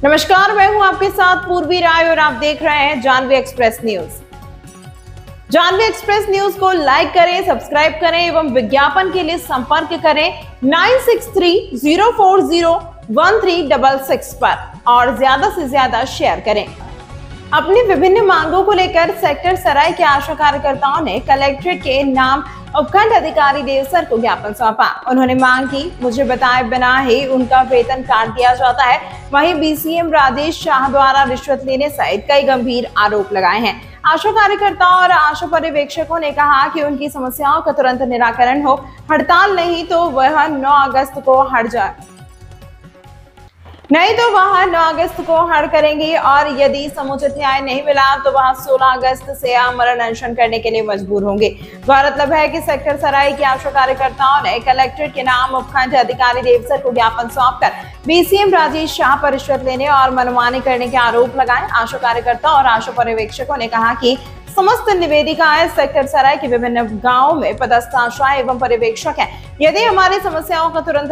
नमस्कार, मैं हूं आपके साथ पूर्वी राय और आप देख रहे हैं Janvi express news. Janvi express news को लाइक करें, सब्सक्राइब करें एवं विज्ञापन के लिए संपर्क करें 9630401366 पर और ज्यादा से ज्यादा शेयर करें। अपनी विभिन्न मांगों को लेकर सेक्टर सराय के आशा कार्यकर्ताओं ने कलेक्ट्रेट के नाम उपखंड अधिकारी देवसर को ज्ञापन सौंपा। उन्होंने मांग की, मुझे बताए बिना ही उनका वेतन काट दिया जाता है। वहीं बीसीएम राजेश शाह द्वारा रिश्वत लेने सहित कई गंभीर आरोप लगाए हैं। आशा कार्यकर्ताओं और आशा पर्यवेक्षकों ने कहा कि उनकी समस्याओं का तुरंत निराकरण हो, हड़ताल नहीं तो वह 9 अगस्त को हट जाए, नहीं तो वह 9 अगस्त को हड़ करेंगी और यदि समुचित न्याय नहीं मिला तो वह 16 अगस्त से आमरण अनशन करने के लिए मजबूर होंगे। गौरतलब है कि सेक्टर सराय की आशा कार्यकर्ताओं ने कलेक्ट्रेट के नाम उपखंड अधिकारी देवसर को ज्ञापन सौंपकर बीसीएम राजेश शाह पर रिश्वत लेने और मनमानी करने के आरोप लगाए। आशा कार्यकर्ता और आशा पर्यवेक्षकों ने कहा कि समस्त निवेदिकाएं सेक्टर सराय के विभिन्न गांवों में पदस्थ आशा एवं पर्यवेक्षक हैं। यदि हमारी समस्याओं का तुरंत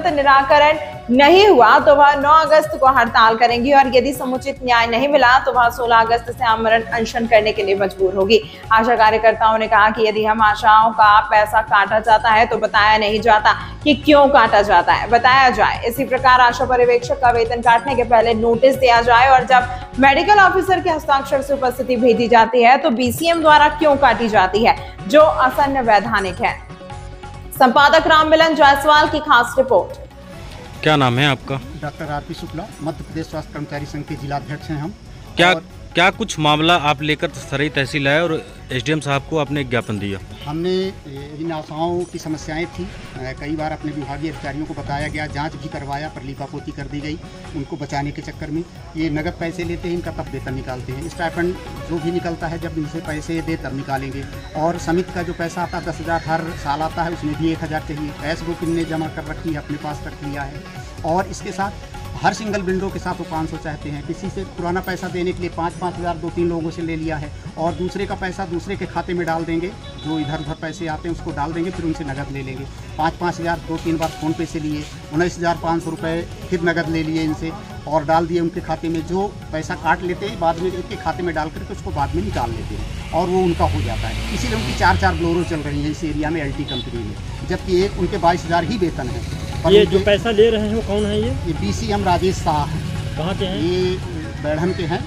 निराकरण नहीं हुआ तो वह 9 अगस्त को हड़ताल करेंगी और यदि समुचित न्याय नहीं मिला तो वह 16 अगस्त से आमरण अनशन करने के लिए मजबूर होगी। आशा कार्यकर्ताओं ने कहा कि यदि हम आशाओं का पैसा काटा जाता है तो बताया नहीं जाता कि क्यों काटा जाता है, बताया जाए। इसी प्रकार आशा पर्यवेक्षक का वेतन काटने के पहले नोटिस दिया जाए और जब मेडिकल ऑफिसर के हस्ताक्षर से उपस्थिति भेजी जाती है तो बीसीएम द्वारा क्यों काटी जाती है, जो असंवैधानिक है। संपादक राममिलन जायसवाल की खास रिपोर्ट। क्या नाम है आपका? डॉक्टर आरपी शुक्ला, मध्य प्रदेश स्वास्थ्य कर्मचारी संघ के जिलाध्यक्ष हैं हम। क्या कुछ मामला आप लेकर सराय तहसील आए और एसडीएम साहब को आपने ज्ञापन दिया? हमने इन आशाओं की समस्याएं थी, कई बार अपने विभागीय अधिकारियों को बताया गया, जांच भी करवाया पर लीपापोती कर दी गई उनको बचाने के चक्कर में। ये नगद पैसे लेते हैं, इनका तब वेतन निकालते हैं। स्टाइपेंड जो भी निकलता है जब इनसे पैसे दे तब निकालेंगे। और समिति का जो पैसा आता है 10,000 हर साल आता है, उसमें भी 1,000 चाहिए। कैश बुक इनने जमा कर रखी है, अपने पास रख लिया है। और इसके साथ हर सिंगल विंडो के साथ वो 500 चाहते हैं। किसी से पुराना पैसा देने के लिए 5-5 हज़ार 2-3 लोगों से ले लिया है और दूसरे का पैसा दूसरे के खाते में डाल देंगे। जो इधर उधर पैसे आते हैं उसको डाल देंगे, फिर उनसे नगद ले लेंगे। 5-5 हज़ार 2-3 बार फ़ोन पे से लिए, 19,500 रुपये फिर नगद ले लिए इनसे और डाल दिए उनके खाते में। जो पैसा काट लेते हैं बाद में इनके खाते में डाल करके उसको बाद में निकाल लेते हैं और वो उनका हो जाता है। इसीलिए उनकी 4 ब्लोरो चल रही हैं इस एरिया में एलटी कंपनी में, जबकि एक उनके 22,000 ही वेतन है। ये जो पैसा ले रहे हैं वो कौन है? ये बीसीएम राजेश शाह है। कहाँ के हैं? ये बैढ़न के हैं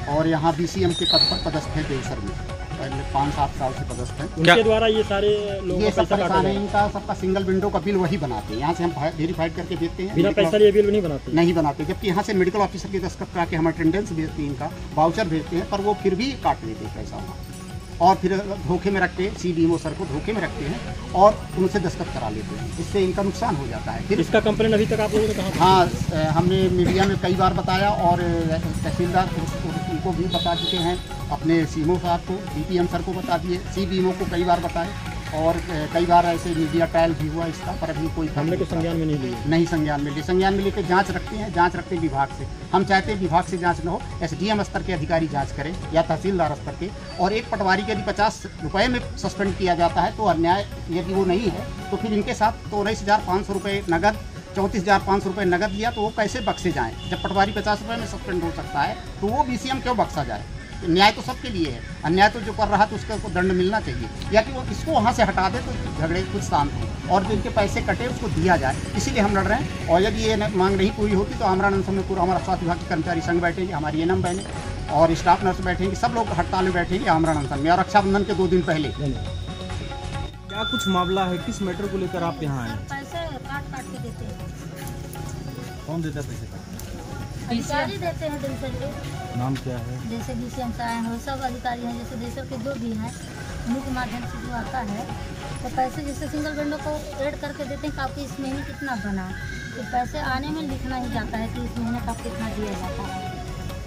और यहाँ बीसीएम के पद पर पदस्थ है देवसर में, पहले 5-7 साल से पदस्थ हैं। उनके द्वारा ये सारे लोगों ये का सब परेशान है, इनका सबका सिंगल विंडो का बिल वही बनाते हैं। यहाँ से हम वेरीफाइड करके देते हैं, बिना पैसा लिए बिल नहीं बनाते। जबकि यहाँ से मेडिकल ऑफिसर के दस्तखत करा के हम अटेंडेंस भेजते हैं, इनका वाउचर भेजते हैं, पर वो फिर भी काट लेते हैं पैसा और फिर धोखे में रखते हैं। CDMO सर को धोखे में रखते हैं और उनसे दस्तखत करा लेते हैं। इससे इनका नुकसान हो जाता है। फिर इसका कंप्लेन अभी तक आप लोगों ने कहा? हाँ, हमने मीडिया में कई बार बताया और तहसीलदार उनको भी बता चुके हैं, अपने CMO साहब को, DPM सर को बता दिए, CDMO को कई बार बताए और कई बार ऐसे मीडिया ट्रायल भी हुआ इसका, पर अभी कोई हमने को संज्ञान में नहीं लिया। नहीं संज्ञान में लिए, संज्ञान में लेकर जांच रखते हैं, जांच रखते हैं विभाग से। हम चाहते हैं विभाग से जांच न हो, SDM स्तर के अधिकारी जांच करें या तहसीलदार स्तर के। और एक पटवारी के यदि 50 रुपये में सस्पेंड किया जाता है तो अन्याय यदि वो नहीं है तो फिर इनके साथ तो 19,500 रुपये नगद, 34,500 रुपये नगद लिया तो वो कैसे बख्से जाएँ? जब पटवारी 50 रुपये में सस्पेंड हो सकता है तो वो BCM क्यों बख्सा जाए? न्याय तो सबके लिए है, अन्याय तो जो कर रहा है उसका दंड मिलना चाहिए, या कि वो इसको वहाँ से हटा दे तो झगड़े कुछ शांत हो और जो इनके पैसे कटे उसको दिया जाए। इसीलिए हम लड़ रहे हैं। और यदि ये मांग नहीं पूरी होती तो आमरण अनशन में पूरा हमारा स्वास्थ्य विभाग के कर्मचारी संघ बैठेंगे, हमारी ANM बहनें और स्टाफ नर्स बैठेंगे, सब लोग हड़ताल में बैठेंगे आमरण अनशन में। और रक्षाबंधन के 2 दिन पहले क्या कुछ मामला है, किस मैटर को लेकर आप यहाँ आए? पैसे काट के देते हैं। कौन देता है पैसे? अधिकारी देते हैं देवसर के। नाम क्या है? जैसे BCM साहब हैं, सब अधिकारी हैं, जैसे देवसर के जो भी हैं उन्हीं के माध्यम से जो आता है तो पैसे जैसे सिंगल विंडो को ऐड करके देते हैं कि आपके इस महीने कितना बना, तो पैसे आने में लिखना ही जाता है कि इस महीने का कितना दिया जाता है।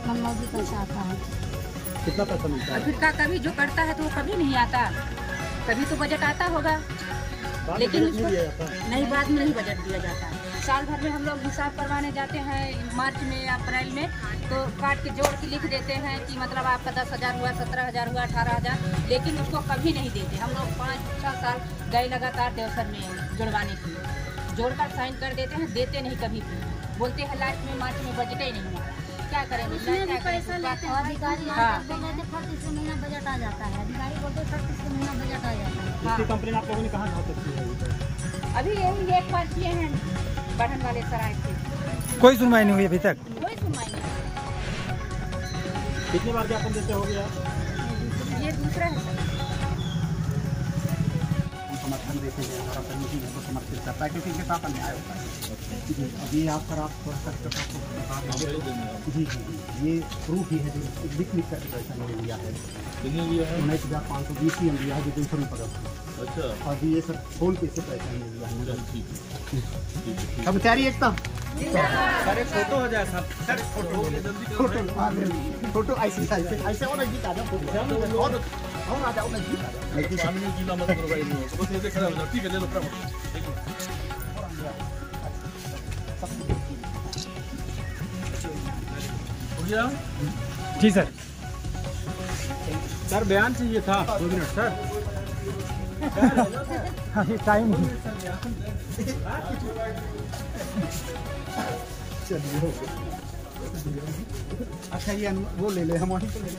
मनमौजी पैसा आता है। कितना पैसा मिलता है? फिर का कभी जो करता है तो वो कभी नहीं आता, कभी तो बजट आता होगा लेकिन उसको नहीं, बाद में नहीं बजट दिया जाता है। साल भर में हम लोग हिसाब करवाने जाते हैं मार्च में या अप्रैल में, तो काट के जोड़ के लिख देते हैं कि मतलब आपका 10,000 हुआ, 17,000 हुआ, 18,000, लेकिन उसको कभी नहीं देते। हम लोग 5-6 साल गए लगातार देवसर में जुड़वाने के लिए। जोड़कर साइन कर देते हैं, देते नहीं कभी भी। बोलते हैं लास्ट में मार्च में बजट ही नहीं है, क्या करेंगे? उसमें भी पैसा लेते हैं अधिकारी। हाँ। बोल रहे थे 30 महीना बजट आ जाता है, अधिकारी बोलते 30 महीना बजट आ जाता है। हाँ। इसकी कंप्लेन आप लोगों ने कहाँ तक की है? अभी यही एक बार किए हैं बढ़न वाले सराय से, कोई सुनवाई नहीं हुई अभी तक। कोई सुनवाई नहीं। कितनी बार ज्ञापन देते हो गया? ये दूसरा है सर। हम समर्थन देते हैं, हमारा समिति हमको समर्थित करता है क्योंकि इनके साथ अन्याय होता है। जी, अभी आप सर आप आपको बता देंगे। जी जी जी, ये प्रूफ ही है जो लिख करके पैसा नहीं लिया है। 19,520 ही हम लिया है जो 200 में पकड़। अच्छा, अभी ये सर फोन पे से पैसा नहीं लिया है। कर्मचारी एकता सर एक फोटो हो जाए साहब। सर फोटो ऐसे ऐसे और नजदीक आ जाओ, और आ जाओ नजदीक आ जाओ। जी सर। सर बयान चाहिए था 2 मिनट सर। टाइम चलिए, अच्छा ये वो ले ले, हम वहीं पे ले लें।